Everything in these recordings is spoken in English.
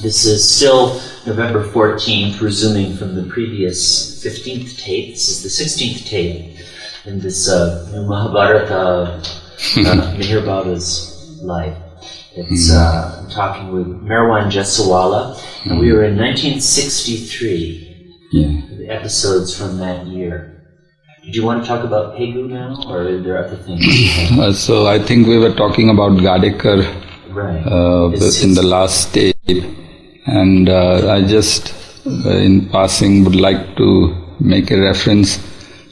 This is still November 14th, resuming from the previous 15th tape. This is the 16th tape in this Mahabharata Mihir Baba's life. It's I'm talking with Meherwan Jessawala, and we were in 1963. The episodes from that year. Did you want to talk about Pegu now, or are there other things? So I think we were talking about Gadekar in the last tape, and I just, in passing, would like to make a reference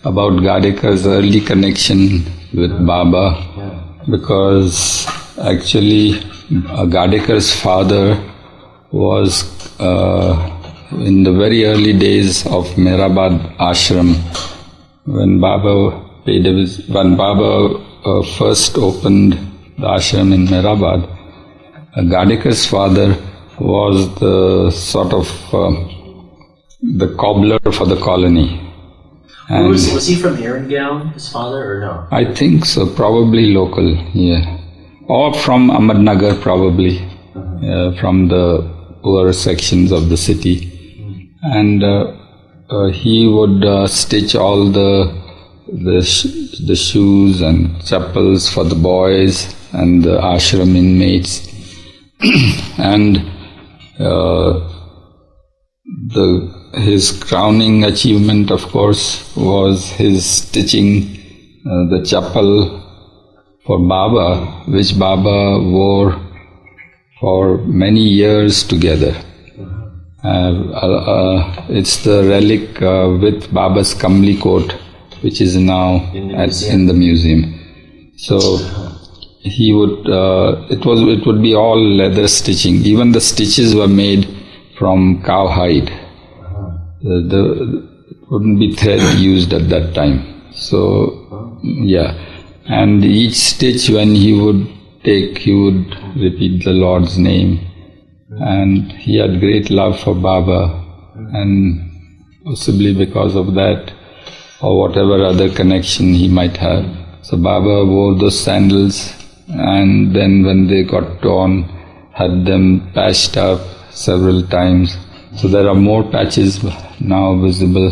about Gadekar's early connection with Baba, because actually Gadekar's father was in the very early days of Meherabad ashram, when Baba first opened the ashram in Meherabad. Gadekar's father was the sort of the cobbler for the colony. And was he from Erangown, his father, or no? I think so, probably local, or from Ahmednagar, probably, from the poorer sections of the city. And he would stitch all the shoes and chappals for the boys and the ashram inmates. And his crowning achievement, of course, was his stitching the chappal for Baba, which Baba wore for many years together. It's the relic with Baba's Kamli coat, which is now in the museum. So he would, it would be all leather stitching. Even the stitches were made from cow hide. There wouldn't be thread used at that time. So, and each stitch when he would take, he would repeat the Lord's name. And he had great love for Baba, and possibly because of that, or whatever other connection he might have. So Baba wore those sandals, and then when they got torn, had them patched up several times. So there are more patches now visible,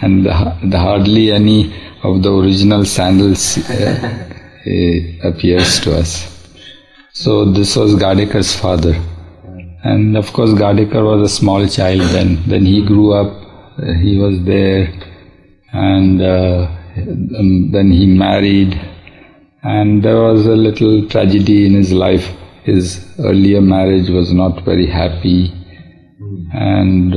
and hardly any of the original sandals appears to us. So this was Gadekar's father. And of course Gadekar was a small child then. Then he grew up, he was there, and then he married. And there was a little tragedy in his life. His earlier marriage was not very happy, and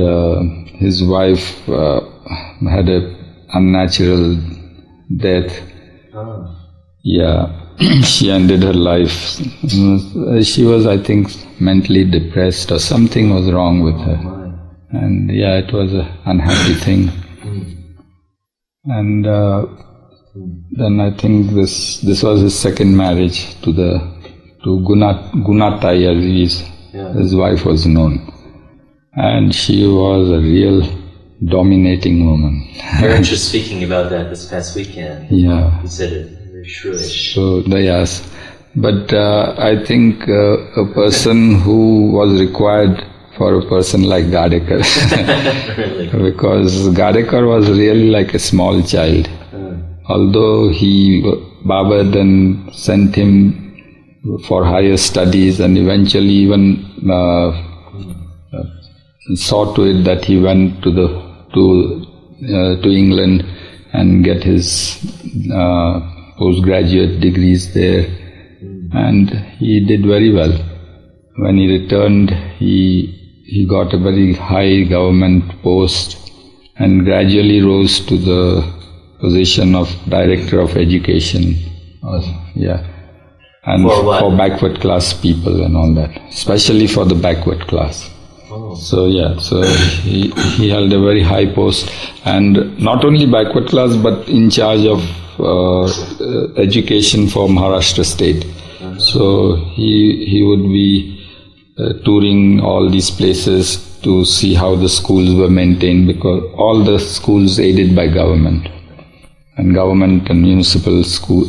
his wife had an unnatural death. She ended her life. She was, I think, mentally depressed, or something was wrong with her. And it was an unhappy thing. And then I think this was his second marriage to Gunatai, as his wife was known. And she was a real dominating woman. I heard you speaking about that this past weekend. You said it. So, yes. But I think a person who was required for a person like Gadekar, really? Because Gadekar was really like a small child. Although Baba then sent him for higher studies, and eventually even saw to it that he went to England and get his postgraduate degrees there, and he did very well. When he returned, he got a very high government post and gradually rose to the position of Director of Education. And for backward class people and all that, especially for the backward class. So he held a very high post, and not only backward class but in charge of education for Maharashtra state. So he would be touring all these places to see how the schools were maintained, because all the schools aided by government, and government and municipal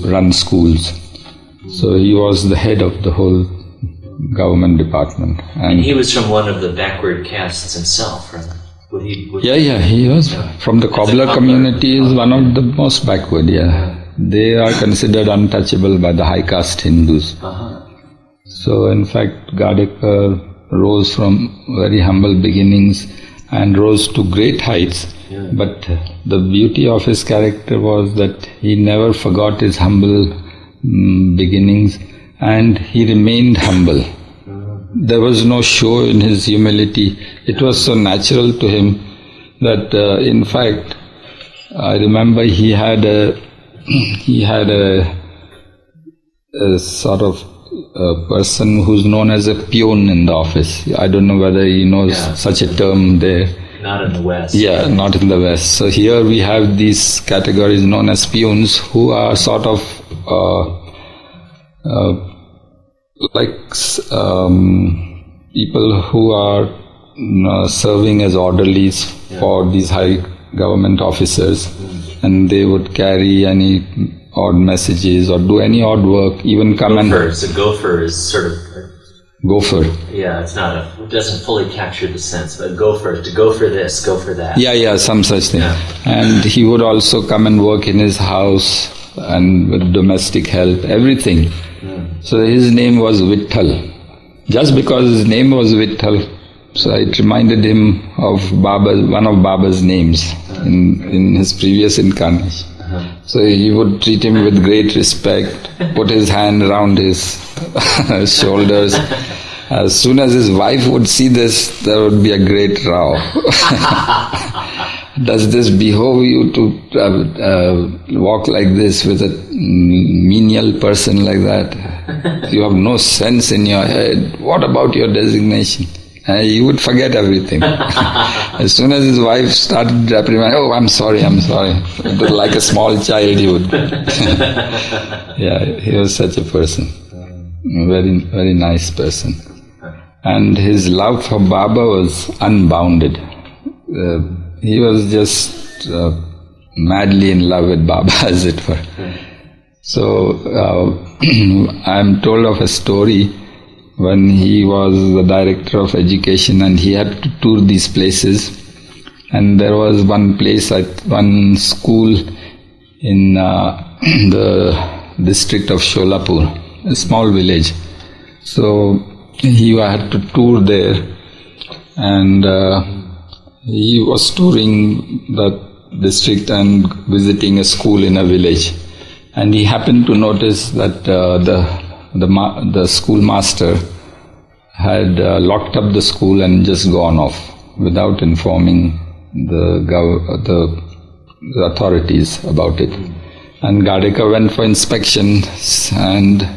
run schools. So he was the head of the whole government department. And he was from one of the backward castes himself, right? He was from the cobbler community. Is one of the most backward. They are considered untouchable by the high caste Hindus. So in fact, Gadekar rose from very humble beginnings and rose to great heights. But the beauty of his character was that he never forgot his humble beginnings, and he remained humble. There was no show in his humility. It was so natural to him that, in fact, I remember he had a sort of a person who's known as a peon in the office. I don't know whether he knows such a term there. Not in the West. Yeah, not in the West. So here we have these categories known as peons, who are sort of people who are serving as orderlies for these high government officers, and they would carry any odd messages or do any odd work, even come So gopher is sort of... Gopher. Yeah, it doesn't fully capture the sense, but gopher, to go for this, go for that. Yeah, some such thing. And he would also come and work in his house and with domestic help, everything. So his name was Vitthal. Just because his name was Vitthal, so it reminded him of one of Baba's names in his previous incarnation. So he would treat him with great respect, put his hand around his shoulders. As soon as his wife would see this, there would be a great row. Does this behove you to walk like this with a menial person like that? You have no sense in your head. What about your designation? He would forget everything. As soon as his wife started reprimanding, I'm sorry. It was like a small child he would. He was such a person. Very, very nice person. And his love for Baba was unbounded. He was just madly in love with Baba, as it were. So, I'm told of a story when he was the director of education and he had to tour these places. And there was one place, one school in the district of Sholapur, a small village. So he had to tour there, and he was touring the district and visiting a school in a village. And he happened to notice that the schoolmaster had locked up the school and just gone off without informing the authorities about it. And Gadekar went for inspection and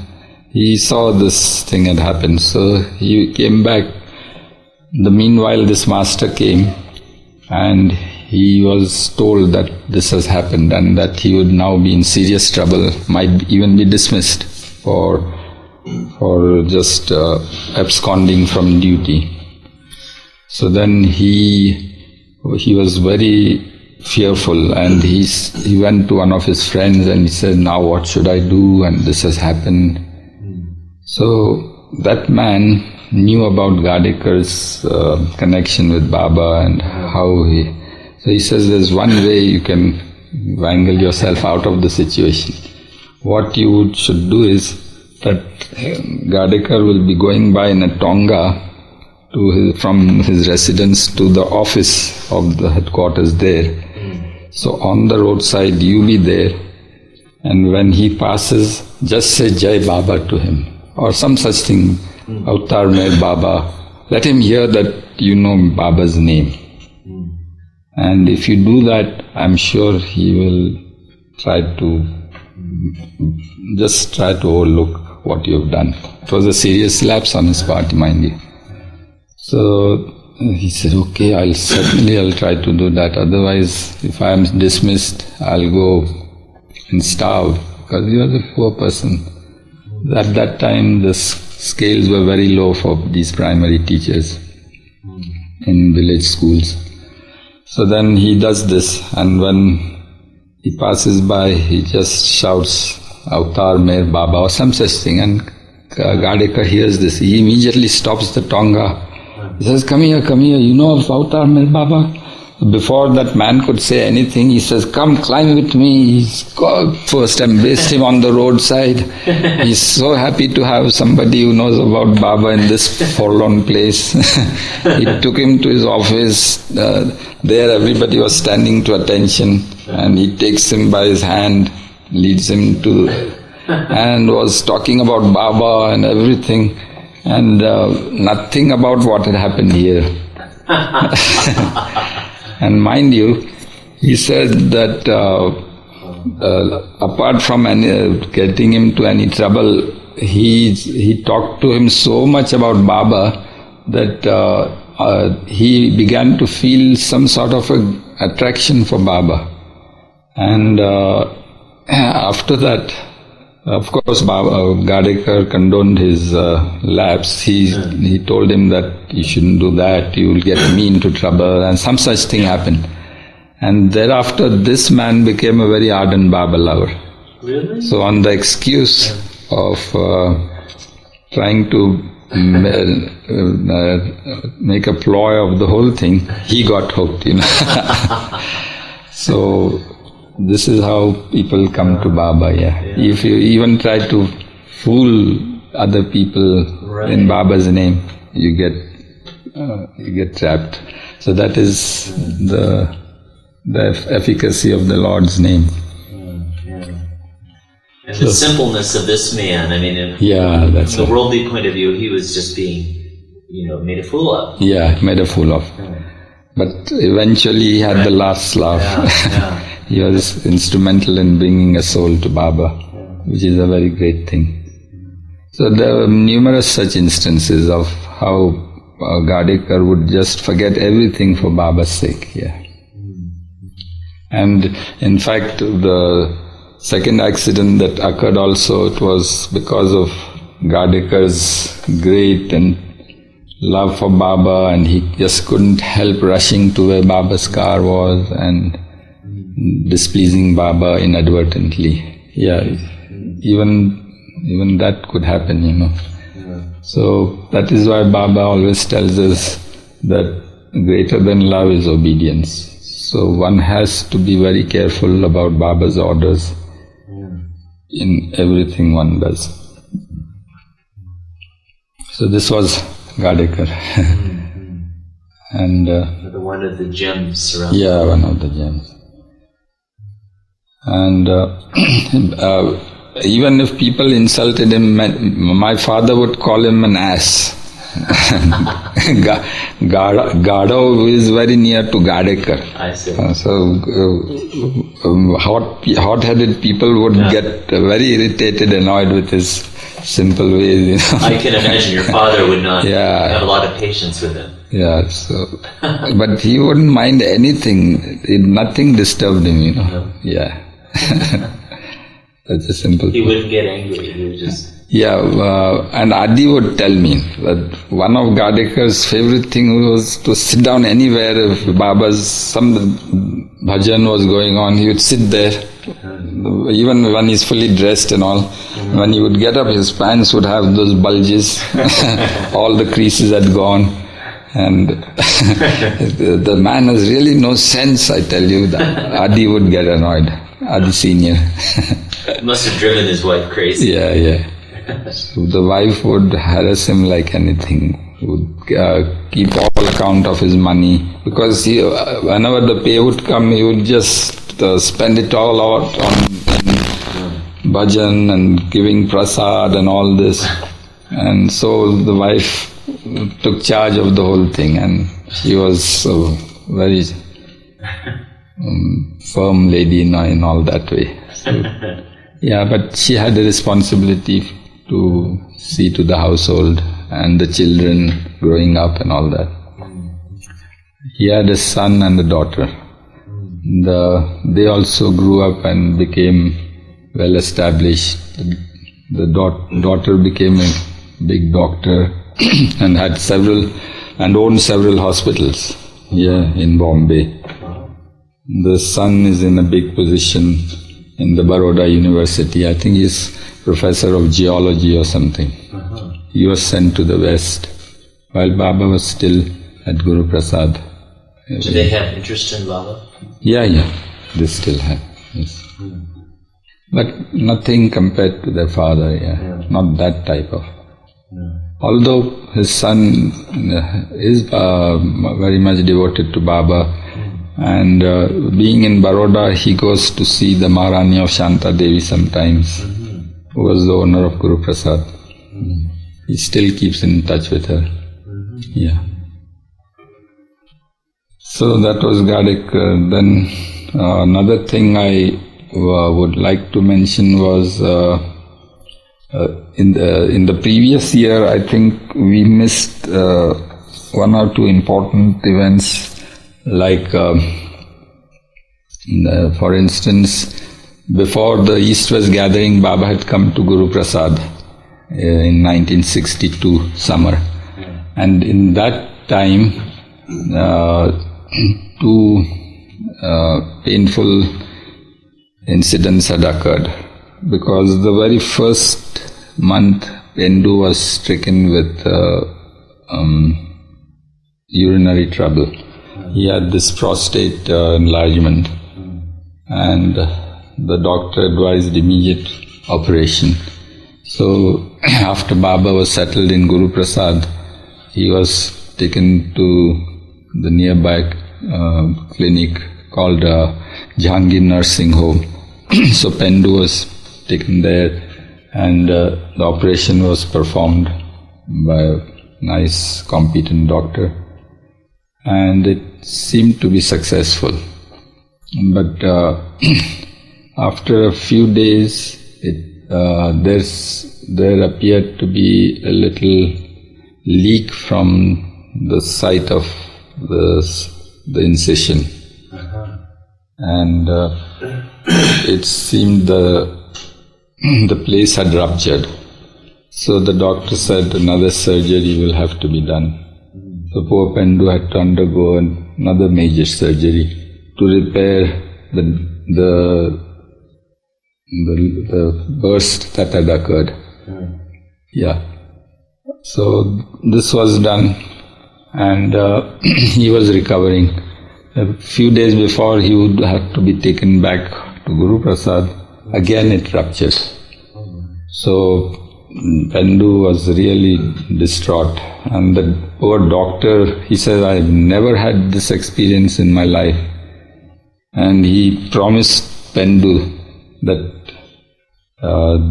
he saw this thing had happened. So he came back. Meanwhile, this master came and he was told that this has happened and that he would now be in serious trouble, might even be dismissed for just absconding from duty. So then he was very fearful, and he went to one of his friends and he said, now what should I do, and this has happened. So that man knew about Gadekar's connection with Baba and how so he says there's one way you can wrangle yourself out of the situation. What you should do is that Gadekar will be going by in a tonga from his residence to the office of the headquarters there. So on the roadside you be there, and when he passes, just say Jai Baba to him or some such thing, Avatar Mehr Baba. Let him hear that you know Baba's name. And if you do that, I'm sure he will try to overlook what you have done. It was a serious lapse on his part, mind you. So he said, okay, I'll try to do that. Otherwise, if I am dismissed, I'll go and starve, because you are a poor person. At that time, the scales were very low for these primary teachers in village schools. So then he does this, and when he passes by, he just shouts Avatar Mehr Baba or some such thing, and Gadekar hears this, he immediately stops the Tonga. He says, come here, you know about our Mir Baba? Before that man could say anything, he says, come, climb with me. He's first embraced him on the roadside. He's so happy to have somebody who knows about Baba in this forlorn place. He took him to his office. There everybody was standing to attention, and he takes him by his hand, leads him to, and was talking about Baba and everything, and nothing about what had happened here. And mind you, he said that apart from getting him to any trouble, he talked to him so much about Baba that he began to feel some sort of a attraction for Baba. And after that, of course, Gadekar condoned his lapse. He told him that you shouldn't do that, you will get me into trouble, and some such thing happened. And thereafter, this man became a very ardent Baba lover. Really? So on the excuse of trying to make a ploy of the whole thing, he got hooked, So this is how people come to Baba, If you even try to fool other people in Baba's name, you get trapped. So that is the efficacy of the Lord's name. And the simpleness of this man, I mean, that's from the worldly point of view, he was just being, made a fool of. Yeah, made a fool of. But eventually he had the last laugh. He was instrumental in bringing a soul to Baba, which is a very great thing. So there were numerous such instances of how Gadekar would just forget everything for Baba's sake. And in fact, the second accident that occurred also, it was because of Gadekar's great and love for Baba, and he just couldn't help rushing to where Baba's car was and displeasing Baba inadvertently. Even that could happen, So that is why Baba always tells us that greater than love is obedience. So one has to be very careful about Baba's orders in everything one does. So this was Gadekar. And one of the gems around. One of the gems. And even if people insulted him, my father would call him an ass. Gado is very near to Gadekar. I see. So hot-headed people would get very irritated, annoyed with his simple ways. I can imagine your father would not have a lot of patience with him. But he wouldn't mind anything. Nothing disturbed him, That's a simple thing. He wouldn't get angry. He would just... and Adi would tell me that one of Gadekar's favorite thing was to sit down anywhere. If Baba's some bhajan was going on, he would sit there, even when he's fully dressed and all. When he would get up, his pants would have those bulges, all the creases had gone. And the man has really no sense, I tell you. Adi would get annoyed, Adi Senior. Must have driven his wife crazy. So the wife would harass him like anything, would keep all account of his money, because whenever the pay would come, he would just spend it all out on bhajan and giving prasad and all this. And so the wife took charge of the whole thing, and she was a very firm lady in all that way. So, but she had a responsibility to see to the household and the children growing up and all that. He had a son and a daughter. They also grew up and became well established. The daughter became a big doctor and owned several hospitals here in Bombay. The son is in a big position in the Baroda University. I think he's professor of geology or something. He was sent to the West while Baba was still at Guru Prasad. Do they have interest in Baba? Yeah, they still have, yes. But nothing compared to their father, not that type of. Although his son is very much devoted to Baba, and being in Baroda, he goes to see the Maharani of Shanta Devi sometimes, who was the owner of Guru Prasad. He still keeps in touch with her. Yeah. So that was Gadik. Then another thing I would like to mention was in the previous year, I think we missed one or two important events, like for instance, before the East-West gathering, Baba had come to Guru Prasad in 1962 summer, and in that time two painful incidents had occurred, because the very first month Pendu was stricken with urinary trouble. He had this prostate enlargement, and the doctor advised immediate operation. So after Baba was settled in Guru Prasad, he was taken to the nearby clinic called Jahangir Nursing Home. So Pendu was taken there, and the operation was performed by a nice, competent doctor, and it seemed to be successful. But after a few days, there appeared to be a little leak from the site of the incision, and it seemed the place had ruptured. So the doctor said another surgery will have to be done. So poor Pendu had to undergo another major surgery to repair the burst that had occurred. Yeah. So this was done, and he was recovering. A few days before he would have to be taken back to Guru Prasad, again it ruptured. So Pendu was really distraught, and the poor doctor, he said, I've never had this experience in my life. And he promised Pendu that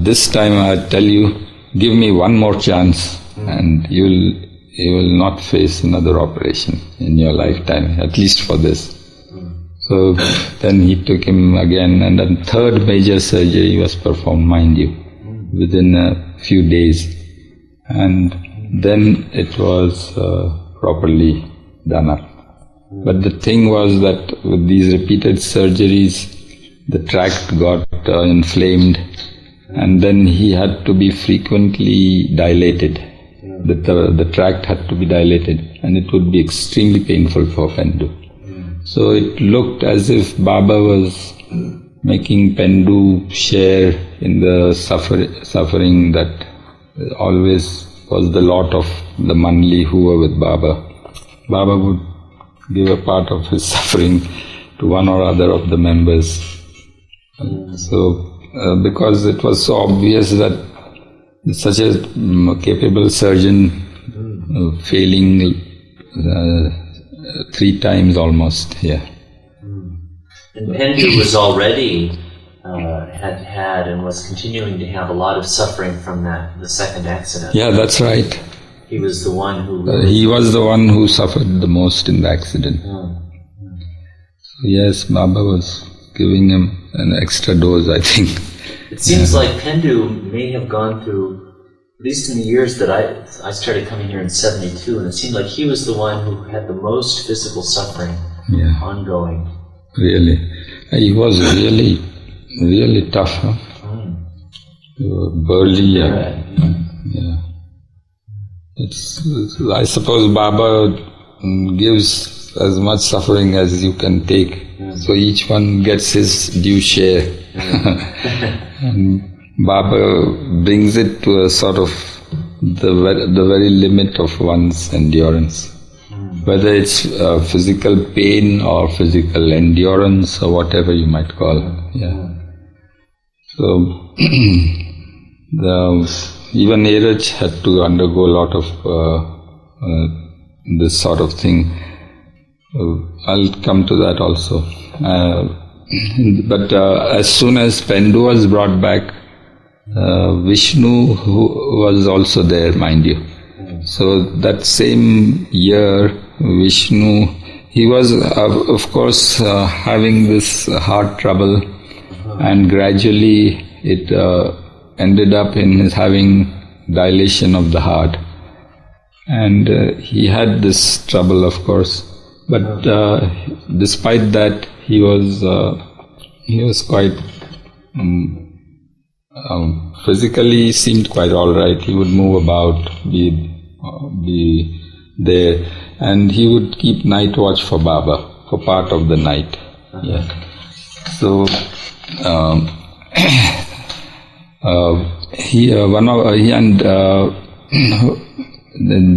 this time I tell you, give me one more chance, and you will not face another operation in your lifetime, at least for this. So then he took him again, and a third major surgery was performed, mind you, within a few days. And then it was properly done up. But the thing was that with these repeated surgeries, the tract got inflamed, and then he had to be frequently dilated. The tract had to be dilated, and it would be extremely painful for Pendu. So it looked as if Baba was making Pendu share in the suffering that always was the lot of the Manli who were with Baba. Baba would give a part of his suffering to one or other of the members. So because it was so obvious that such a capable surgeon failing 3 times almost, yeah. And Pendu was already had and was continuing to have a lot of suffering from the second accident. Yeah, that's right. He was the one who... he was the one who suffered the most in the accident. Yes, Baba was giving him an extra dose, I think. It seems like Pendu may have gone through, at least in the years that I started coming here in 72, and it seemed like he was the one who had the most physical suffering ongoing. Really. He was really, really tough, huh? Burly, yeah. I suppose Baba gives as much suffering as you can take. So each one gets his due share. And Baba brings it to a sort of the very limit of one's endurance. Whether it's physical pain or physical endurance or whatever you might call it. Yeah. So even Neeraj had to undergo a lot of this sort of thing. I'll come to that also. But as soon as Pendu was brought back, Vishnu who was also there, mind you. So that same year, Vishnu, he was of course having this heart trouble, and gradually it ended up in his having dilation of the heart. And he had this trouble, of course. But despite that, he was quite physically seemed quite all right. He would move about, be there, and he would keep night watch for Baba for part of the night. Yeah. So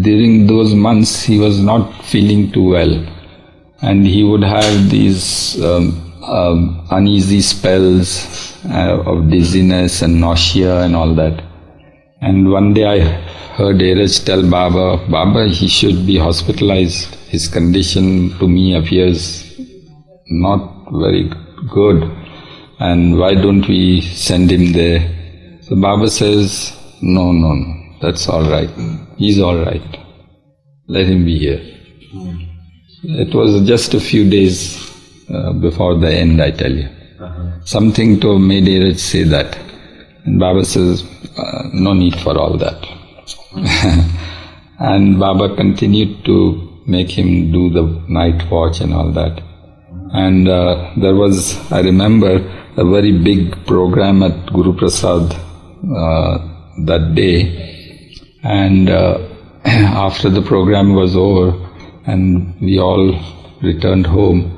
during those months he was not feeling too well, and he would have these uneasy spells of dizziness and nausea and all that. And one day I heard Neeraj tell Baba, he should be hospitalized. His condition to me appears not very good, and why don't we send him there? So Baba says, no, that's all right. He's all right. Let him be here. It was just a few days before the end, I tell you. Something to made Neeraj say that. And Baba says, no need for all that. And Baba continued to make him do the night watch and all that. And there was, I remember, a very big program at Guru Prasad that day. And after the program was over and we all returned home,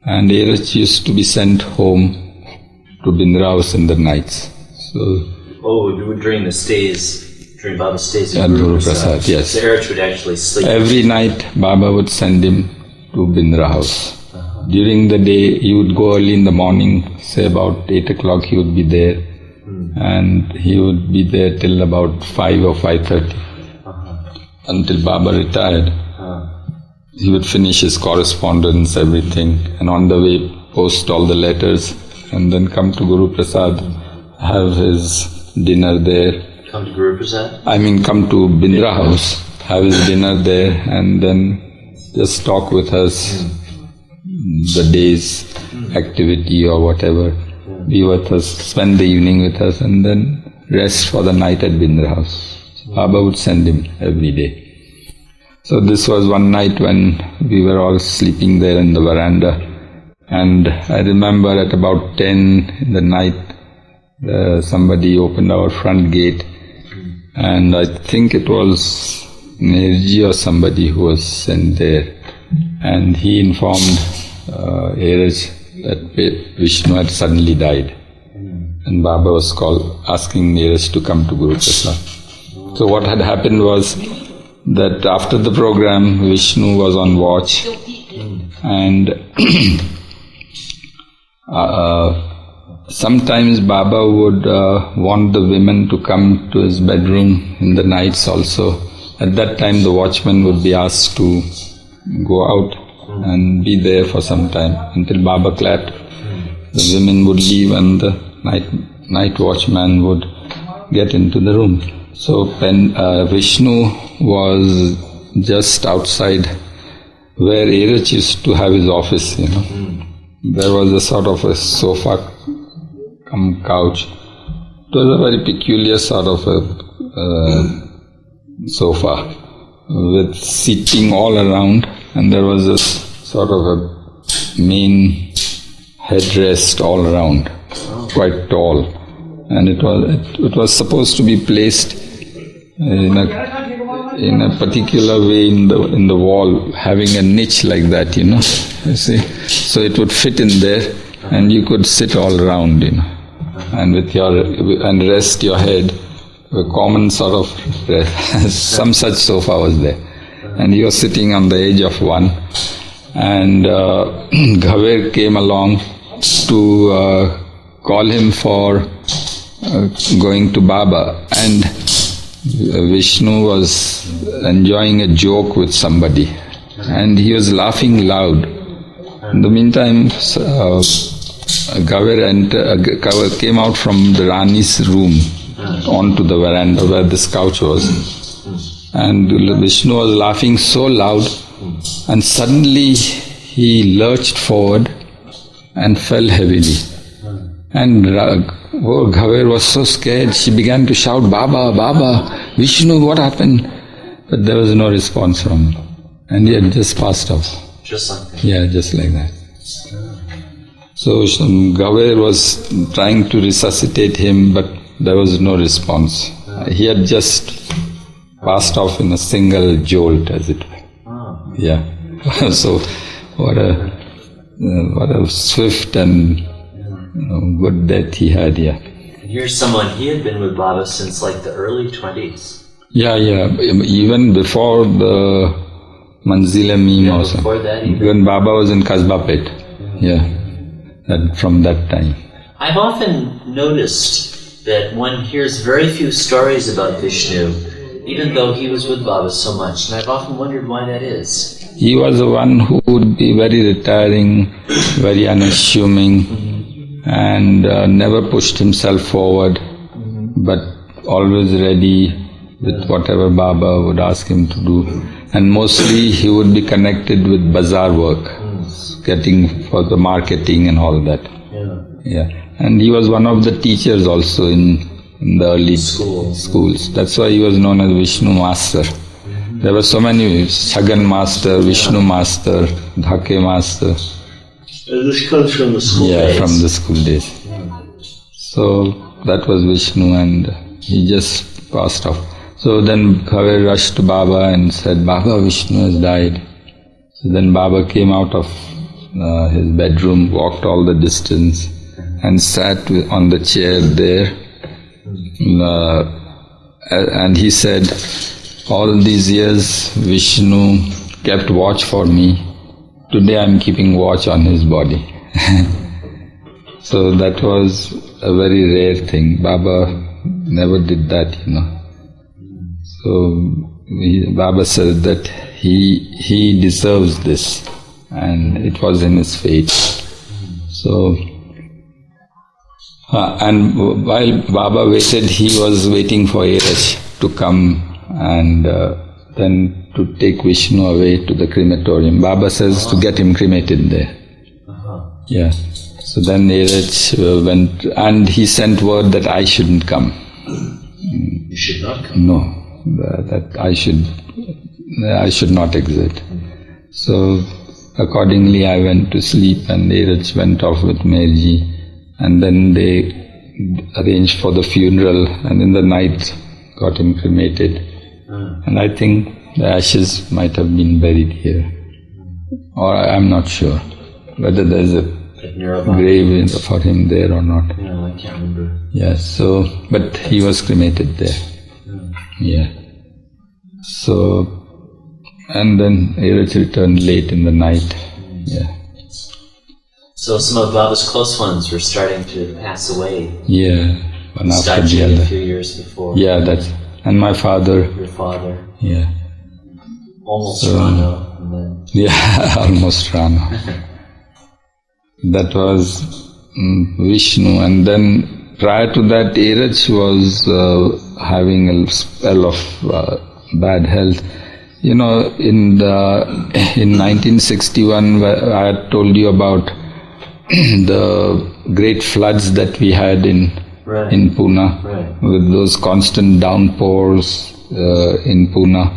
and Neeraj used to be sent home to Bindra House in the nights. So, during the stays, during Baba's stays at Guru Prasad, yes. So Neeraj would actually sleep. Every night Baba would send him to Bindra House. During the day he would go early in the morning, say about 8 o'clock he would be there, and he would be there till about 5 or 5:30 until Baba retired. He would finish his correspondence, everything, and on the way post all the letters, and then come to Guru Prasad, have his dinner there. Come to Guru Prasad? I mean, come to Bindra House, have his dinner there, and then just talk with us, the day's activity or whatever, be with us, spend the evening with us, and then rest for the night at Bindra House. Baba would send him every day. So this was one night when we were all sleeping there in the veranda, and I remember at about 10 in the night, somebody opened our front gate, and I think it was Nerji or somebody who was sent there, and he informed Neeraj that Vishnu had suddenly died, and Baba was asking Neeraj to come to Guru Prasad. So what had happened was that after the program, Vishnu was on watch, and sometimes Baba would want the women to come to his bedroom in the nights also. At that time the watchman would be asked to go out and be there for some time until Baba clapped. The women would leave and the night watchman would get into the room. So Vishnu was just outside where Neeraj used to have his office, There was a sort of a sofa come couch. It was a very peculiar sort of a sofa with seating all around, and there was a sort of a main headrest all around, quite tall, and it was supposed to be placed in a particular way in the wall, having a niche like that, you see. So it would fit in there, and you could sit all around, and and rest your head. A common sort of rest. Some such sofa was there, and you were sitting on the edge of one, and Ghaver came along to call him for going to Baba, and Vishnu was enjoying a joke with somebody, and he was laughing loud. In the meantime, Ghaver came out from the Rani's room onto the veranda where this couch was, and Vishnu was laughing so loud, and suddenly he lurched forward and fell heavily. And Ghaver was so scared, she began to shout, "Baba, Baba, Vishnu, what happened?" But there was no response from him, and he had just passed off. Just like that? Yeah, just like that. So Ghaver was trying to resuscitate him, but there was no response. He had just passed off in a single jolt, as it were. Yeah. So what a swift and good death he had, yeah. Here's someone, he had been with Baba since like the early 20s. Yeah. Even before the Manzil-e-Meem also. Before that even. When Baba was in Kasbapet. Yeah. From that time. I've often noticed that one hears very few stories about Vishnu, even though he was with Baba so much, and I've often wondered why that is. He was the one who would be very retiring, very unassuming, and never pushed himself forward, but always ready with whatever Baba would ask him to do. And mostly he would be connected with bazaar work, getting for the marketing and all that. Yeah. And he was one of the teachers also in the early schools. That's why he was known as Vishnu Master. There were so many, Shagan Master, Vishnu Master, Dhake Master. This comes from the school days. Yeah, from the school days. So that was Vishnu, and he just passed off. So then Ghaver rushed to Baba and said, "Baba, Vishnu has died." So then Baba came out of his bedroom, walked all the distance, and sat on the chair there. And he said, "All these years Vishnu kept watch for me. Today I am keeping watch on his body." So that was a very rare thing. Baba never did that, So Baba said that he deserves this, and it was in his fate. So, and while Baba waited, he was waiting for Eraj to come and then to take Vishnu away to the crematorium. Baba says to get him cremated there. Yeah. So then Eraj went, and he sent word that I shouldn't come. You should not come? No, that I should not exit. So accordingly I went to sleep, and Eraj went off with Meherji, and then they arranged for the funeral, and in the night got him cremated. And I think the ashes might have been buried here, or I'm not sure whether there's a grave for him there or not. No, I can't remember. Yes, so, but he was cremated there. Yeah. So, and then Eraj returned late in the night. Yeah. So some of Baba's close ones were starting to pass away. Yeah, one after the other. A few years before. Yeah, and my father. Your father. Yeah. Almost Rano. And then. Yeah, almost Rano. That was Vishnu, and then prior to that, Eraj was having a spell of bad health. In 1961, I had told you about the great floods that we had in Pune, with those constant downpours in Pune.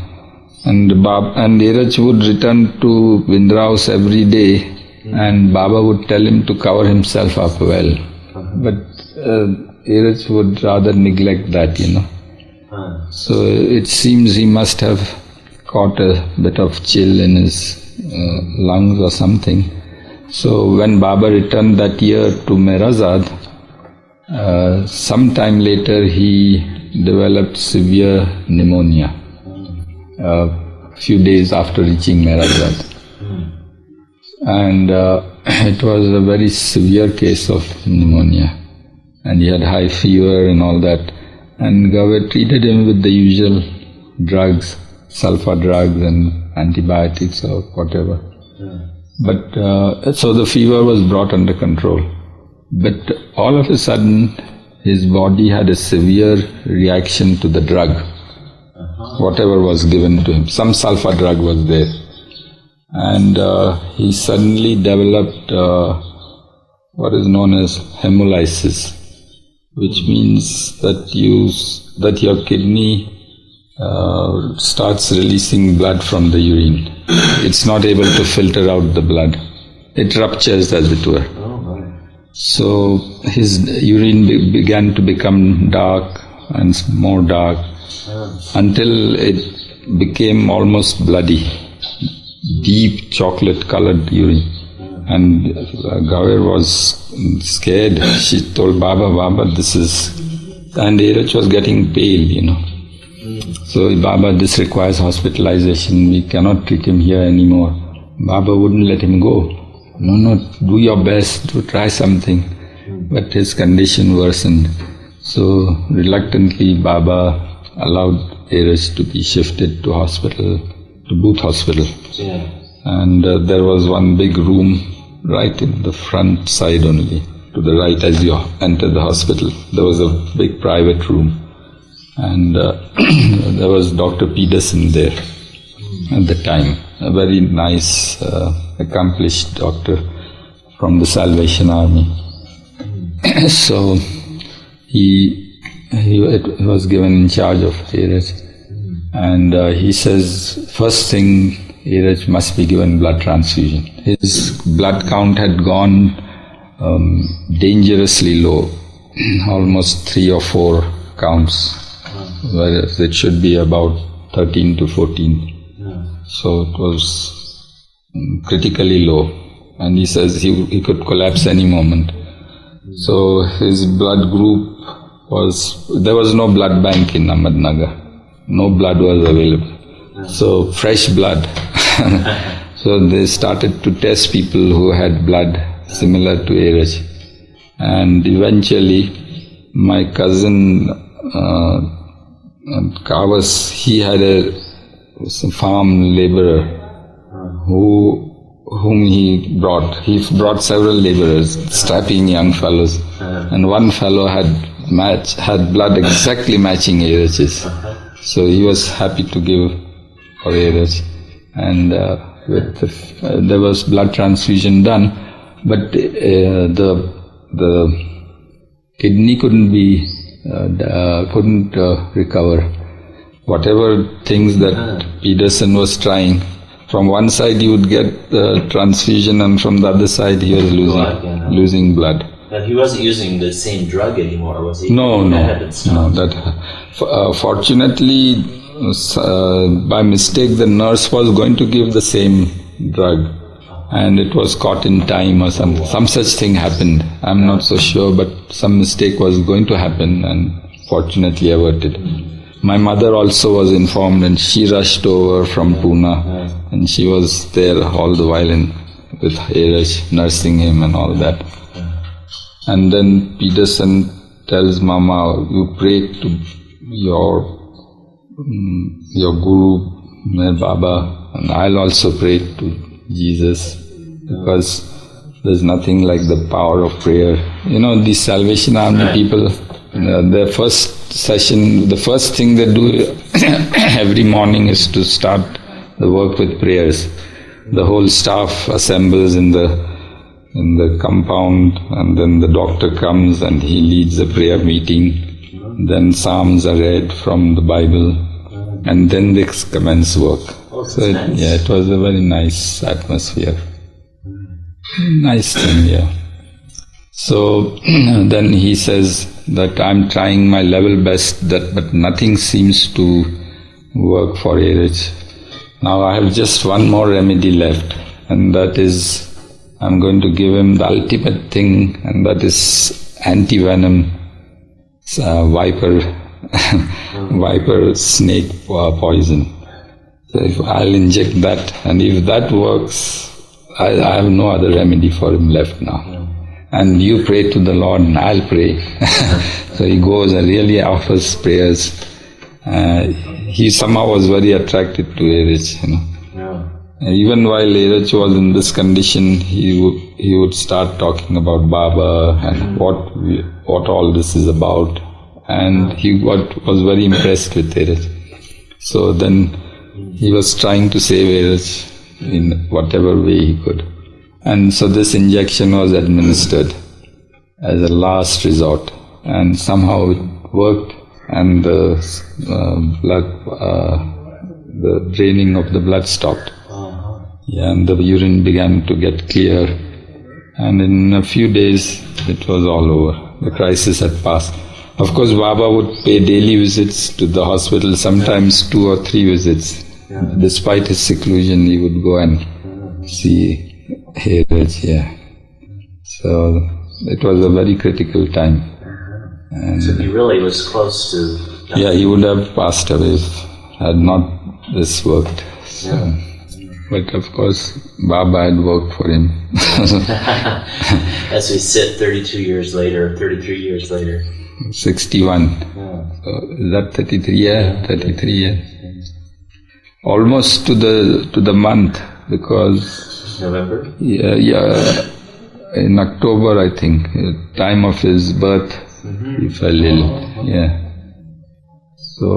And Eraj would return to Vindra House every day, and Baba would tell him to cover himself up well. But Eraj would rather neglect that, So it seems he must have caught a bit of chill in his lungs or something. So when Baba returned that year to Mehrazad, sometime later he developed severe pneumonia. A few days after reaching Mehrazad. And it was a very severe case of pneumonia. And he had high fever and all that. And Gawir treated him with the usual drugs, sulfur drugs and antibiotics or whatever. But so the fever was brought under control. But all of a sudden, his body had a severe reaction to the drug. Whatever was given to him. Some sulfur drug was there. And he suddenly developed what is known as hemolysis, which means that your kidney starts releasing blood from the urine. It's not able to filter out the blood. It ruptures, as it were. So his urine began to become dark and more dark until it became almost bloody, deep chocolate-colored urine. And Gawir was scared. She told Baba, this is... And Erich was getting pale, So, Baba, this requires hospitalization. We cannot treat him here anymore. Baba wouldn't let him go. No, do your best to try something. But his condition worsened. So, reluctantly, Baba allowed Erich to be shifted to hospital, to Booth Hospital. Yeah. And there was one big room right in the front side only, to the right as you enter the hospital. There was a big private room. And there was Dr. Pedersen there at the time, a very nice, accomplished doctor from the Salvation Army. So he was given in charge of Erich. And he says, first thing, Erich must be given blood transfusion. His blood count had gone dangerously low, almost 3 or 4 counts, whereas it should be about 13 to 14. So it was critically low. And he says he could collapse any moment. So his blood group there was no blood bank in Ahmednagar. No blood was available. So fresh blood. So they started to test people who had blood similar to Erich. And eventually my cousin Kawas, he had a farm laborer whom he brought. He brought several laborers, strapping young fellows. And one fellow had blood exactly matching Erich's. So he was happy to give for Erich. And there was blood transfusion done, but the kidney couldn't recover. Whatever things that Pedersen was trying, from one side he would get the transfusion, and from the other side he was losing blood. But he wasn't using the same drug anymore, was he? No. Fortunately, by mistake, the nurse was going to give the same drug, and it was caught in time or some such thing happened. I'm not so sure, but some mistake was going to happen, and fortunately averted. My mother also was informed, and she rushed over from Pune, and she was there all the while with Erich, nursing him and all that. And then Pedersen tells Mama, you pray to your Guru, Meher Baba, and I'll also pray to Jesus, because there's nothing like the power of prayer. These Salvation Army people, their first session, the first thing they do every morning is to start the work with prayers. The whole staff assembles in the compound, and then the doctor comes and he leads a prayer meeting. Then Psalms are read from the Bible, and then they commence work. So it was a very nice atmosphere. Nice thing, yeah. So then he says that I'm trying my level best, but nothing seems to work for Erich. Now I have just one more remedy left, and that is I'm going to give him the ultimate thing, and that is anti-venom viper snake poison. So if I'll inject that, and if that works, I have no other remedy for him left now. And you pray to the Lord and I'll pray. So he goes and really offers prayers. He somehow was very attracted to Erich, Even while Erich was in this condition, he would start talking about Baba and what all this is about. And he was very impressed with Erich. So then he was trying to save Erich in whatever way he could. And so this injection was administered as a last resort, and somehow it worked, and the draining of the blood stopped. And the urine began to get clear, and in a few days it was all over. The crisis had passed. Of course, Baba would pay daily visits to the hospital, sometimes 2 or 3 visits. Despite his seclusion, he would go and see Erich, So it was a very critical time. And so he really was close to... he would have passed away had not this worked. So. But of course, Baba had worked for him. As we sit 33 years later. 61. So is that 33? Yeah, 33 years. Almost to the month, because... November? Yeah. In October, I think, time of his birth, he fell ill. So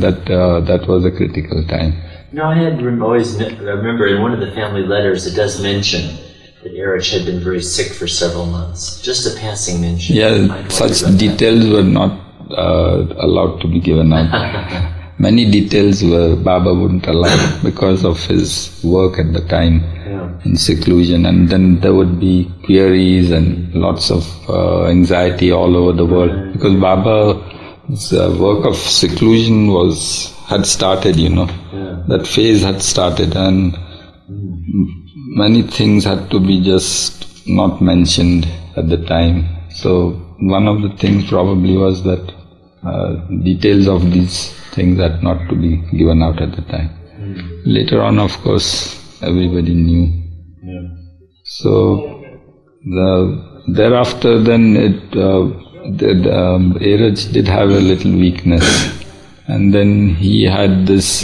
that was a critical time. I remember in one of the family letters it does mention that Erich had been very sick for several months. Just a passing mention. Such details were not allowed to be given out. Many details Baba wouldn't allow because of his work at the time in seclusion, and then there would be queries and lots of anxiety all over the world, because Baba's work of seclusion had started, that phase had started, and many things had to be just not mentioned at the time. So one of the things probably was that details of these things had not to be given out at the time. Later on, of course, everybody knew. So thereafter, then Erich did have a little weakness, and then he had this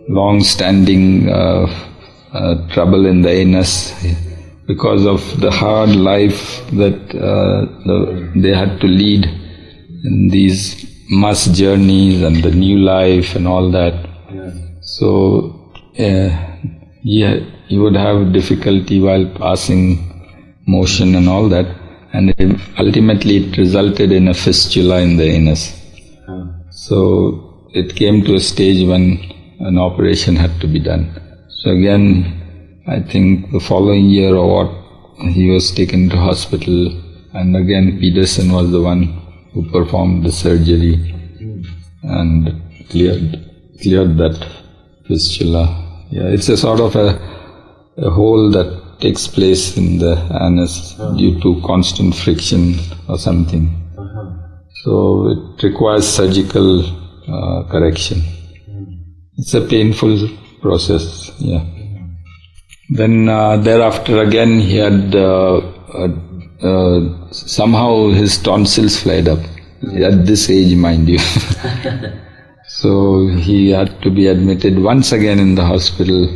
long-standing trouble in the anus because of the hard life that they had to lead in these mass journeys and the new life and all that. So he would have difficulty while passing motion and all that, and ultimately it resulted in a fistula in the anus. So it came to a stage when an operation had to be done. So again, I think the following year or what, he was taken to hospital, and again Peterson was the one who performed the surgery and cleared that fistula. It's a sort of a hole that takes place in the anus due to constant friction or something. So it requires surgical correction. It's a painful process. Then thereafter again he had somehow his tonsils flared up, at this age, mind you. So he had to be admitted once again in the hospital,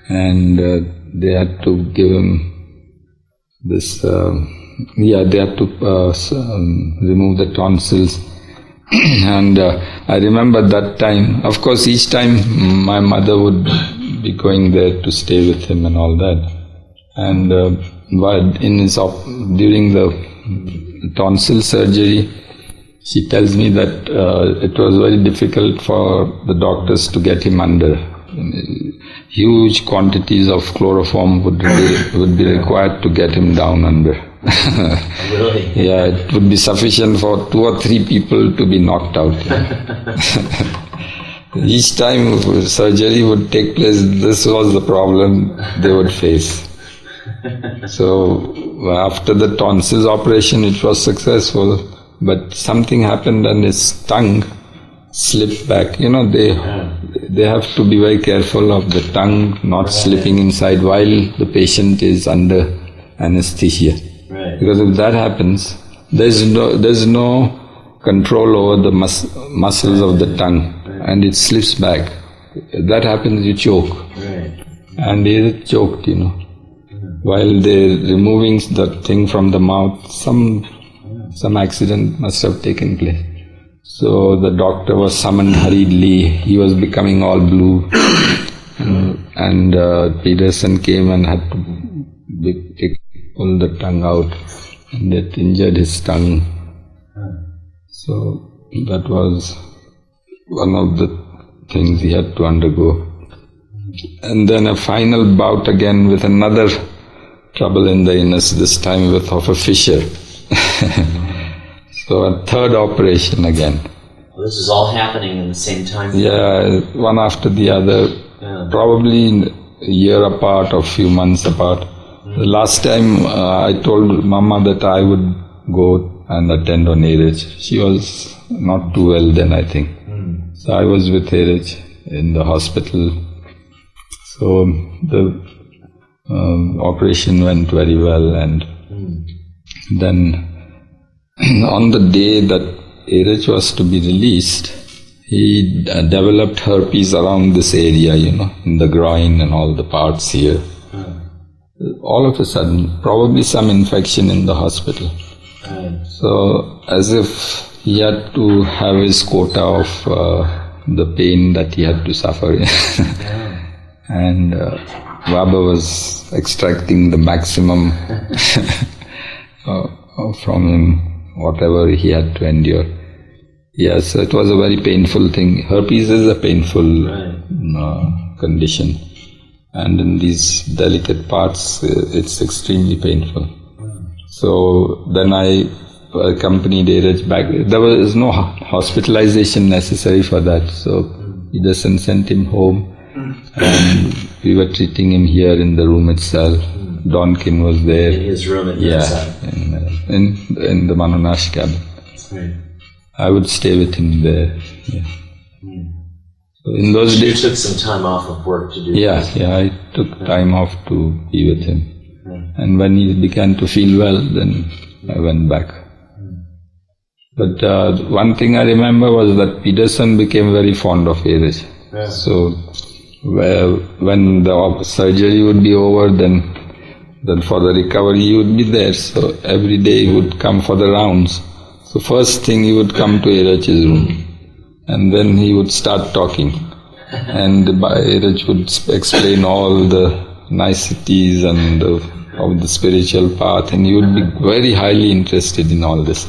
and they had to give him this, they had to remove the tonsils. And I remember that time, of course each time my mother would be going there to stay with him and all that. And during the tonsil surgery, she tells me that it was very difficult for the doctors to get him under. huge quantities of chloroform would be required to get him down under. Really? Yeah, it would be sufficient for 2 or 3 people to be knocked out. Each time surgery would take place, this was the problem they would face. So after the tonsils operation, it was successful, but something happened and his tongue slipped back. You know, they have to be very careful of the tongue not slipping inside while the patient is under anesthesia. Right. Because if that happens, there's no control over the muscles of the tongue, and it slips back. If that happens, you choke. Right. And he choked, you know. While they're removing the thing from the mouth, some accident must have taken place. So the doctor was summoned hurriedly. He was becoming all blue. And Peterson came and had to pull the tongue out, and it injured his tongue. So that was one of the things he had to undergo. And then a final bout again with another trouble in the anus, this time of a fissure. So a third operation again. Well, this is all happening in the same time? Yeah, one after the other, probably a year apart or few months apart. The last time I told Mama that I would go and attend on Airage. She was not too well then, I think. So I was with Airage in the hospital. So the operation went very well, and then on the day that Airage was to be released, he developed herpes around this area, you know, in the groin and all the parts here. All of a sudden, probably some infection in the hospital. So as if he had to have his quota of the pain that he had to suffer. And Baba was extracting the maximum from him, whatever he had to endure. Yes, it was a very painful thing. Herpes is a painful condition. And in these delicate parts, it's extremely painful. So then I accompanied Airage back. There was no hospitalization necessary for that. So Peterson sent him home, and we were treating him here in the room itself. Donkin was there. In his room at in the Manonash cabin. Right. I would stay with him there. Yeah. So in those days, you took some time off of work to do this? Yeah, I took time off to be with him. And when he began to feel well, then I went back. But one thing I remember was that Peterson became very fond of Airage. So when the surgery would be over, then for the recovery he would be there. So every day he would come for the rounds. So first thing he would come to Airage's room, and then he would start talking. And Airage would explain all the niceties and of the spiritual path, and he would be very highly interested in all this.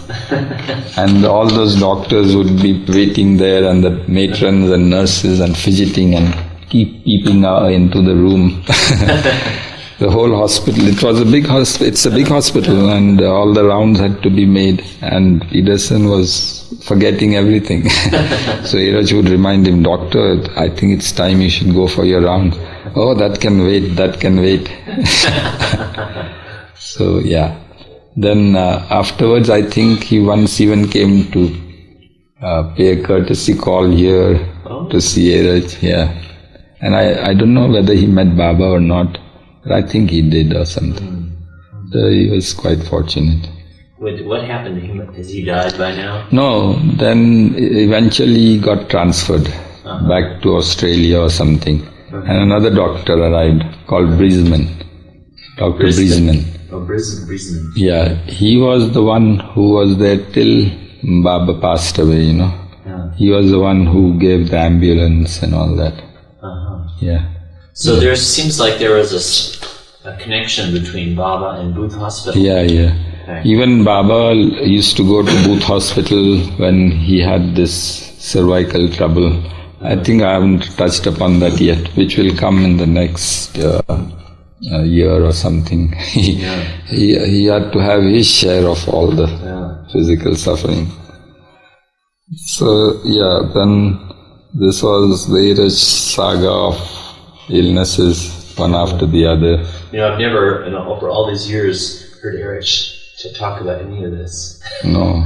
And all those doctors would be waiting there, and the matrons and nurses and fidgeting and keep peeping into the room. The whole hospital, it was a big hospital, it's a big hospital, and all the rounds had to be made, and Peterson was forgetting everything. So Airage would remind him, "Doctor, I think it's time you should go for your round." "Oh, that can wait, that can wait." So yeah. Then afterwards, I think he once even came to pay a courtesy call here to see Airage, yeah. And I don't know whether he met Baba or not, but I think he did or something. So he was quite fortunate. What happened to him? Has he died by now? No, then eventually he got transferred back to Australia or something. And another doctor arrived called Brisman. Dr. Brisman. Oh, Brisman. Yeah, he was the one who was there till Baba passed away, you know. He was the one who gave the ambulance and all that. Yeah. So there seems like there was a connection between Baba and Booth Hospital. Yeah. Okay. Even Baba used to go to Booth Hospital when he had this cervical trouble. I think I haven't touched upon that yet, which will come in the next year or something. He had to have his share of all the physical suffering. So then this was the Iraj saga of illnesses, one after the other. I've never, over all these years, heard Iraj to talk about any of this. No.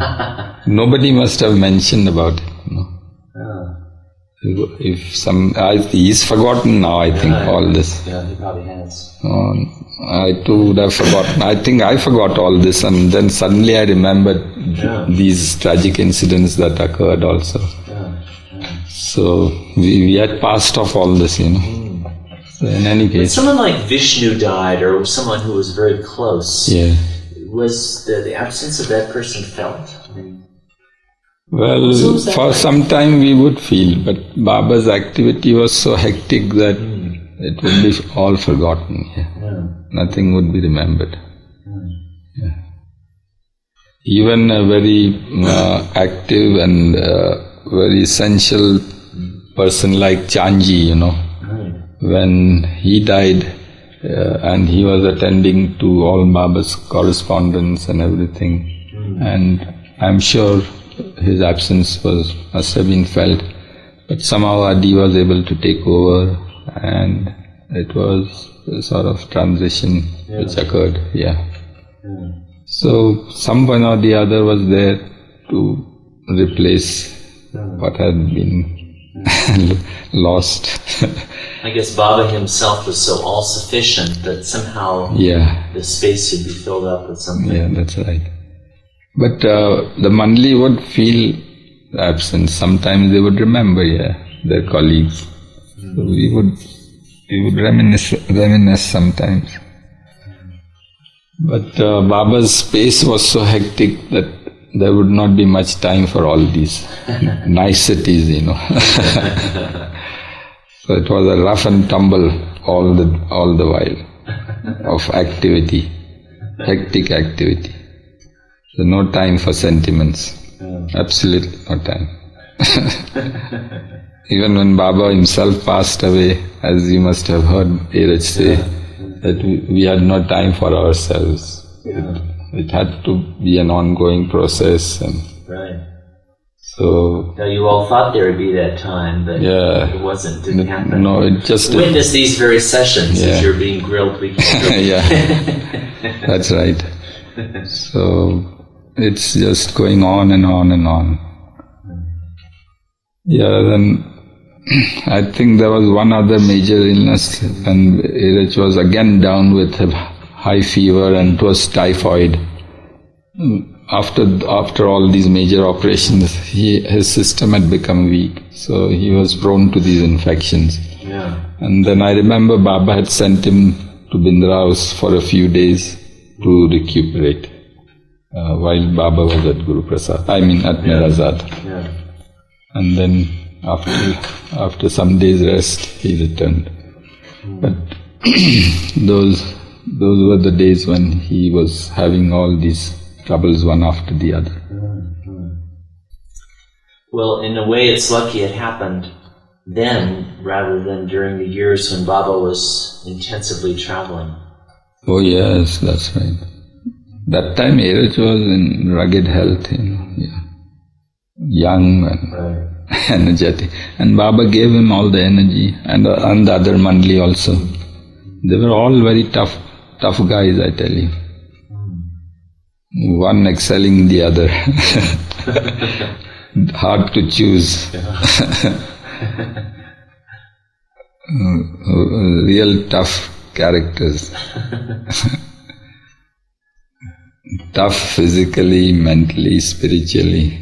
Nobody must have mentioned about it. No. If he's forgotten now, I think, all this. Yeah, he probably has. I too would have forgotten. I think I forgot all this, and then suddenly I remembered these tragic incidents that occurred also. So we had passed off all this, So in any case. When someone like Vishnu died, or someone who was very close, was the absence of that person felt? Well, for some time we would feel, but Baba's activity was so hectic that it would be all forgotten. Nothing would be remembered. Even a very active and very essential person like Chanji, when he died and he was attending to all Baba's correspondence and everything, and I'm sure his absence must have been felt, but somehow Adi was able to take over, and it was a sort of transition which occurred. So someone or the other was there to replace what had been lost. I guess Baba himself was so all-sufficient that somehow the space would be filled up with something. Yeah, that's right. But the Mandli would feel absence. Sometimes they would remember, their colleagues. So we would reminisce sometimes. But Baba's space was so hectic that there would not be much time for all these niceties, So it was a rough and tumble all the while of activity, hectic activity. So no time for sentiments. Absolutely no time. Even when Baba himself passed away, as you must have heard Iraj say, that we had no time for ourselves. It had to be an ongoing process. So now you all thought there would be that time, but it wasn't, didn't happen. No, it just... Witness these very sessions as you're being grilled. That's right. So it's just going on and on and on. Then I think there was one other major illness, and Iraj was again down with a high fever, and it was typhoid. After all these major operations, his system had become weak, so he was prone to these infections. And then I remember Baba had sent him to Bindra House for a few days to recuperate, while Baba was at at Meherazad. And then after some days' rest, he returned. But those were the days when he was having all these troubles one after the other. Well, in a way, it's lucky it happened then rather than during the years when Baba was intensively traveling. Oh yes, that's right. That time Iraj was in rugged health, young and energetic. And Baba gave him all the energy, and the other Mandli also. They were all very tough guys, I tell you. One excelling the other. Hard to choose. Real tough characters. Tough physically, mentally, spiritually.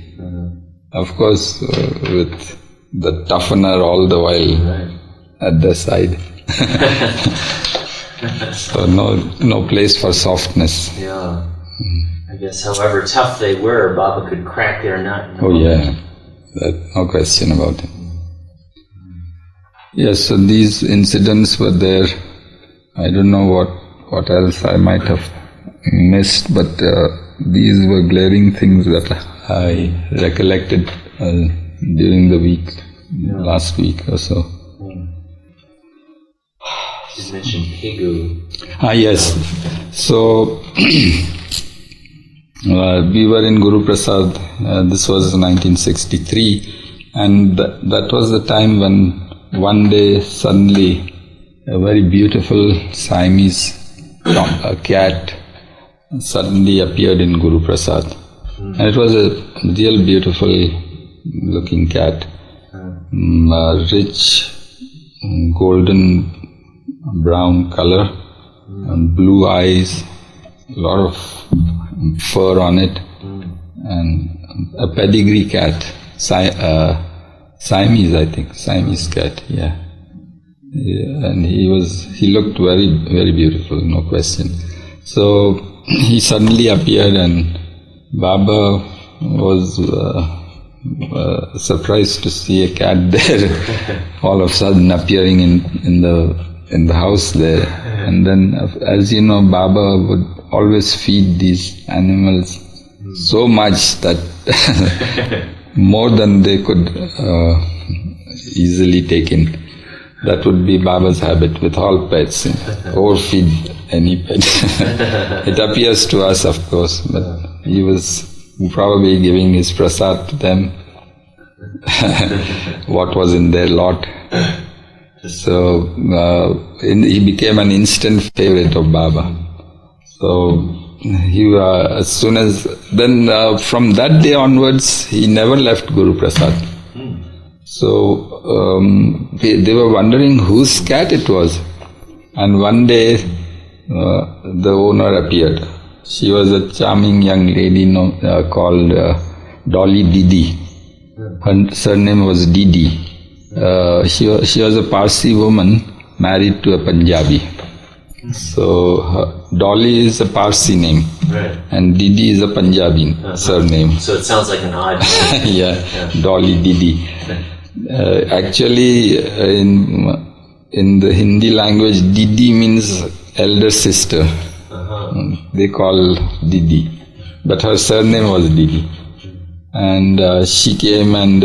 Of course, with the toughener all the while at their side. So no place for softness. I guess however tough they were, Baba could crack their nut. Oh yeah, no question about it. Yes, so these incidents were there. I don't know what else I might have missed, but these were glaring things that I recollected during the week last week or so. You mentioned Pegu. Yes. So we were in Guru Prasad. This was 1963, and that was the time when one day suddenly a very beautiful Siamese cat suddenly appeared in Guru Prasad. And it was a real beautiful looking cat, rich golden brown color, and blue eyes, a lot of fur on it, and a pedigree cat, Siamese, I think, Siamese cat, yeah. And he looked very, very beautiful, no question. So he suddenly appeared, and Baba was surprised to see a cat there, all of a sudden appearing in the house there. And then, as you know, Baba would always feed these animals so much that more than they could easily take in. That would be Baba's habit with all pets, overfeed any pet. It appears to us, of course, but he was probably giving his prasad to them, what was in their lot. So he became an instant favorite of Baba. So he from that day onwards, he never left Guru Prasad. So they were wondering whose cat it was. And one day the owner appeared. She was a charming young lady called Dolly Didi. Her surname was Didi. She was a Parsi woman married to a Punjabi. So Dolly is a Parsi name, right, and Didi is a Punjabi surname. So it sounds like an odd name. Yeah, Dolly Didi. Actually, in the Hindi language, Didi means elder sister. They call Didi, but her surname was Didi. And she came and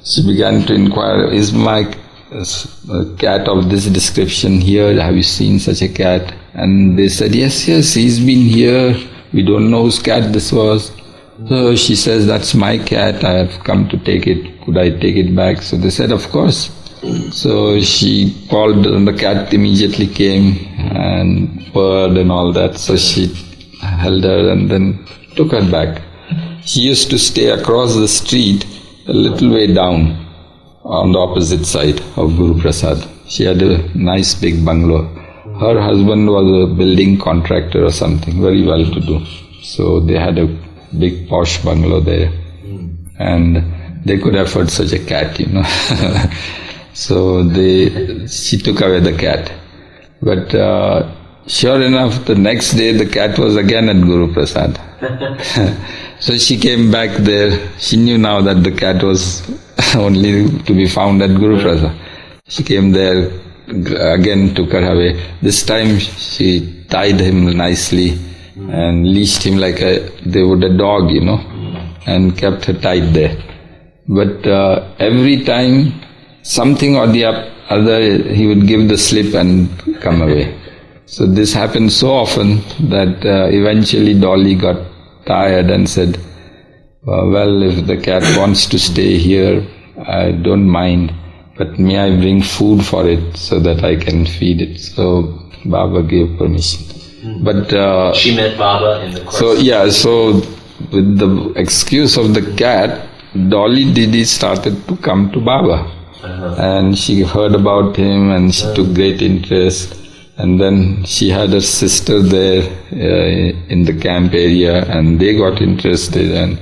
she began to inquire, is my cat of this description here? Have you seen such a cat? And they said, yes, he's been here. We don't know whose cat this was. So she says, that's my cat. I have come to take it. Could I take it back? So they said, of course. So she called, and the cat immediately came and purred and all that. So she held her and then took her back. She used to stay across the street a little way down on the opposite side of Guru Prasad. She had a nice big bungalow. Her husband was a building contractor or something, very well to do. So they had a big posh bungalow there. And they could afford such a cat, So she took away the cat. But sure enough, the next day the cat was again at Guru Prasad. So she came back there. She knew now that the cat was only to be found at Guru Prasad. She came there, again took her away. This time she tied him nicely and leashed him like they would a dog, and kept her tied there. But every time, something or the other, he would give the slip and come away. So this happened so often that eventually Dolly got tired and said, well, if the cat wants to stay here, I don't mind, but may I bring food for it so that I can feed it? So Baba gave permission. But she met Baba in the course. So with the excuse of the cat, Dolly Didi started to come to Baba. And she heard about him and she took great interest. And then she had her sister there in the camp area, and they got interested, and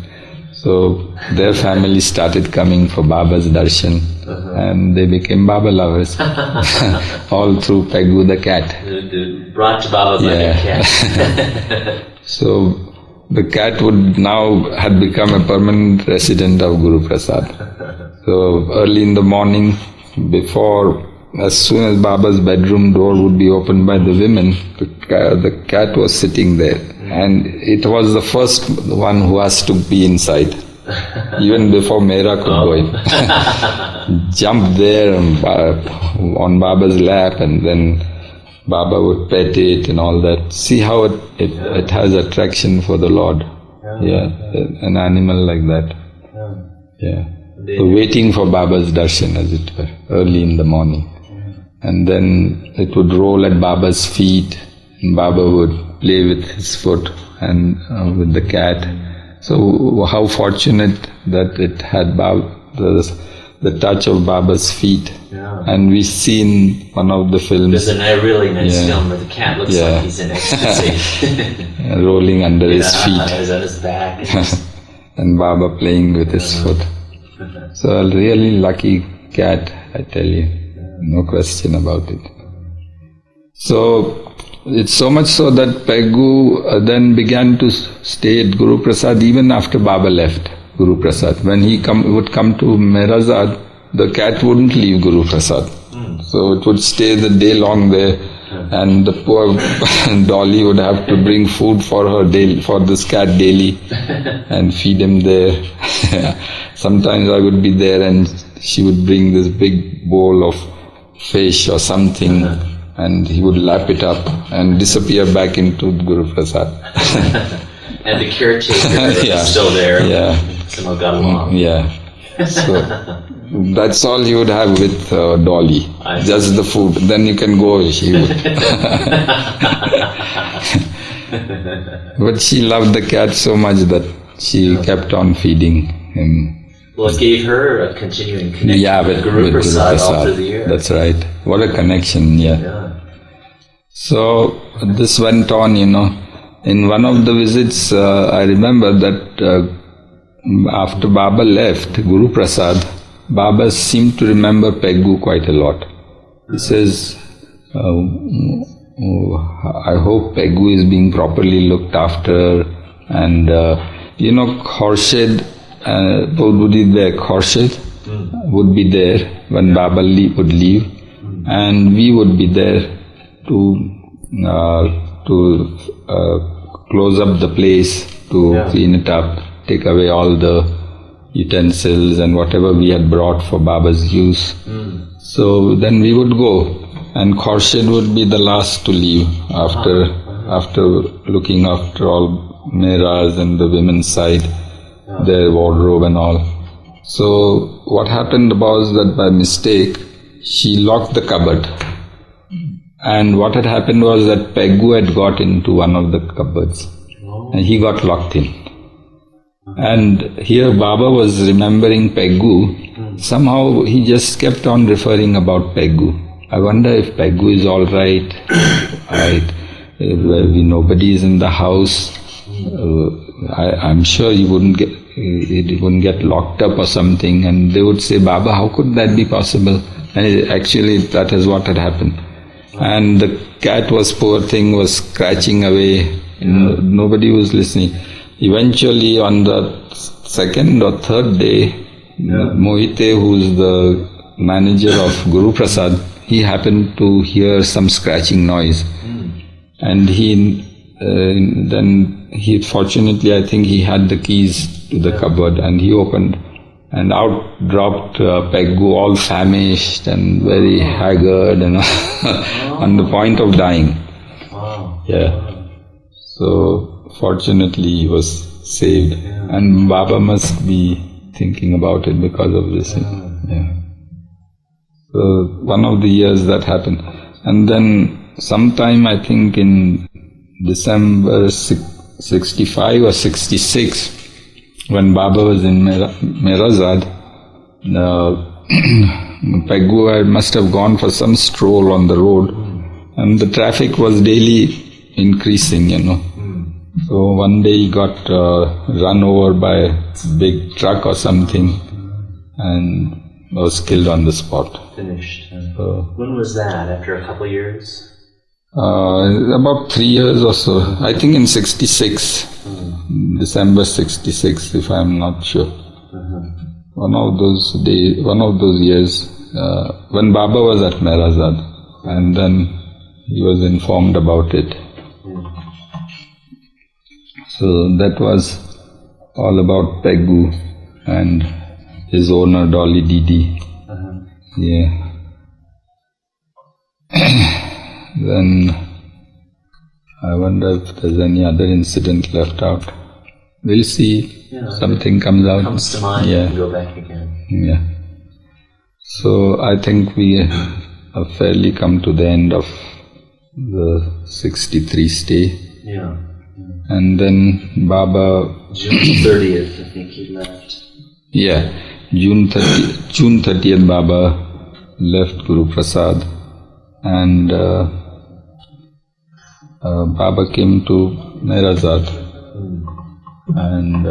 so their family started coming for Baba's darshan, and they became Baba lovers. All through Pegu the cat. Brought to Baba by the cat. So the cat had become a permanent resident of Guru Prasad. So early in the morning, as soon as Baba's bedroom door would be opened by the women, the cat was sitting there. And it was the first one who has to be inside. even before Mera could go in. Jump there on Baba's lap, and then Baba would pet it and all that. See how it has attraction for the Lord. Yeah, an animal like that. Yeah. So waiting for Baba's darshan, as it were, early in the morning. And then it would roll at Baba's feet, and Baba would play with his foot and with the cat. So how fortunate that it had the touch of Baba's feet. Yeah. And we see in one of the films. There's a really nice film where the cat looks like he's in ecstasy. Rolling under his feet. He's on his back. And Baba playing with his foot. So a really lucky cat, I tell you. No question about it. So it's so much so that Peggu then began to stay at Guru Prasad even after Baba left Guru Prasad. When he would come to Meherazad, the cat wouldn't leave Guru Prasad. So it would stay the day long there, and the poor Dolly would have to bring food for this cat daily and feed him there. Sometimes I would be there and she would bring this big bowl of fish or something, and he would lap it up and disappear back into Guru Prasad. And the caretaker was still there. Yeah. Somehow got along. Yeah. So that's all he would have with Dolly. Just the food. Then you can go, she would. But she loved the cat so much that she kept on feeding him. Well, it gave her a continuing connection with Guru Prasad all through the year. That's right. What a connection, yeah. So this went on, In one of the visits, I remember that after Baba left Guru Prasad, Baba seemed to remember Peggu quite a lot. He says, I hope Peggu is being properly looked after. And, Khorshid, Khorshid would be there when Baba would leave. And we would be there to close up the place, to clean it up, take away all the utensils and whatever we had brought for Baba's use. So then we would go, and Khorshid would be the last to leave after looking after all Meras and the women's side, their wardrobe and all. So what happened was that by mistake, she locked the cupboard. And what had happened was that Peggu had got into one of the cupboards, and he got locked in. And here Baba was remembering Peggu. Somehow he just kept on referring about Peggu. I wonder if Peggu is all right. Nobody is in the house. I'm sure he wouldn't get locked up or something. And they would say, Baba, how could that be possible? And actually that is what had happened. And the cat poor thing, was scratching away. Nobody was listening. Eventually, on the second or third day, Mohite, who is the manager of Guru Prasad, he happened to hear some scratching noise. And fortunately, I think he had the keys to the cupboard, and he opened, and out dropped Peggu, all famished and very haggard and on the point of dying. Yeah. So fortunately he was saved, and Baba must be thinking about it because of this. Yeah. So one of the years that happened, and then sometime I think in December 65 or 66, when Baba was in Meherazad, Peggu must have gone for some stroll on the road, and the traffic was daily increasing, So one day he got run over by a big truck or something and was killed on the spot. Finished. When was that? After a couple of years? About 3 years or so. I think in 66. December 66, if I'm not sure. One of those years, when Baba was at Meherazad, and then he was informed about it. So that was all about Peggu. and his owner Dolly Didi. Yeah. Then I wonder if there's any other incident left out. We'll see. Something comes out. Comes to mind. Yeah. And go back again. Yeah. So I think we have fairly come to the end of the 63 stay. Yeah. And then Baba... June 30th, I think he left. Yeah. June 30th Baba left Guru Prasad. And Baba came to Meherazad. And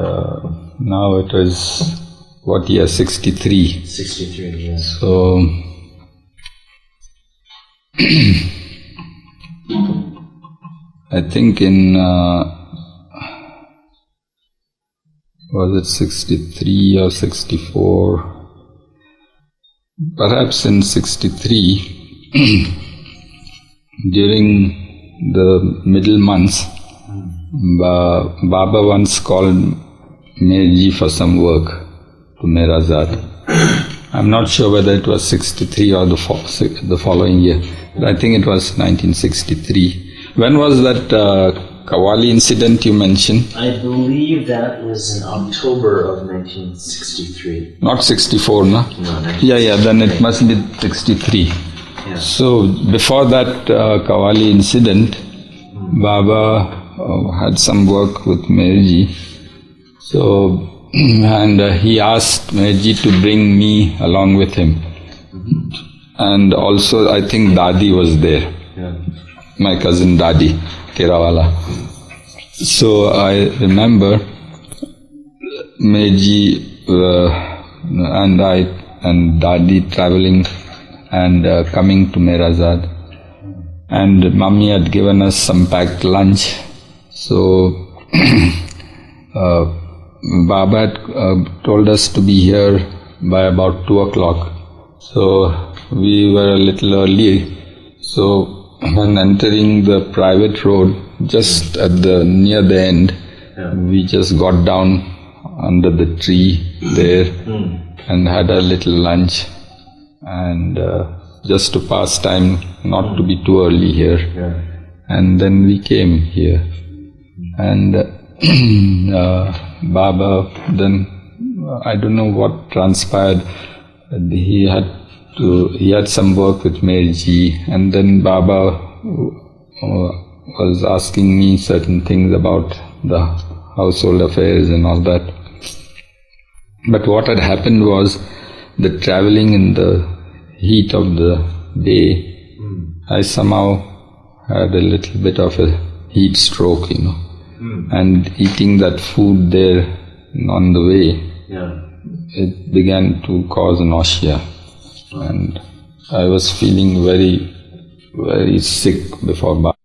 now it is, what year? 63. 63, yeah. So, I think in, was it 63 or 64? Perhaps in 63, during the middle months, Baba once called Meherji for some work to Meherazad. I'm not sure whether it was 63 or the following year, but I think it was 1963. When was that Qawwali incident you mentioned? I believe that was in October of 1963. Not 64, no? No, Yeah, then it must be 63. Yeah. So before that Qawwali incident, Baba had some work with Meherji. So, and he asked Meherji to bring me along with him. And also I think Dadi was there. Yeah. My cousin Dadi, Kerawala. So I remember Meherji and I and Dadi traveling and coming to Meherazad. And Mummy had given us some packed lunch. So Baba had told us to be here by about 2 o'clock. So we were a little early. So when entering the private road, just at the near the end, we just got down under the tree there and had a little lunch, and just to pass time, not to be too early here. And then we came here, and Baba, then I don't know what transpired. He had some work with Meherji, and then Baba was asking me certain things about the household affairs and all that. But what had happened was that traveling in the heat of the day, I somehow had a little bit of a heat stroke, and eating that food there on the way, it began to cause nausea. And I was feeling very, very sick before Baba.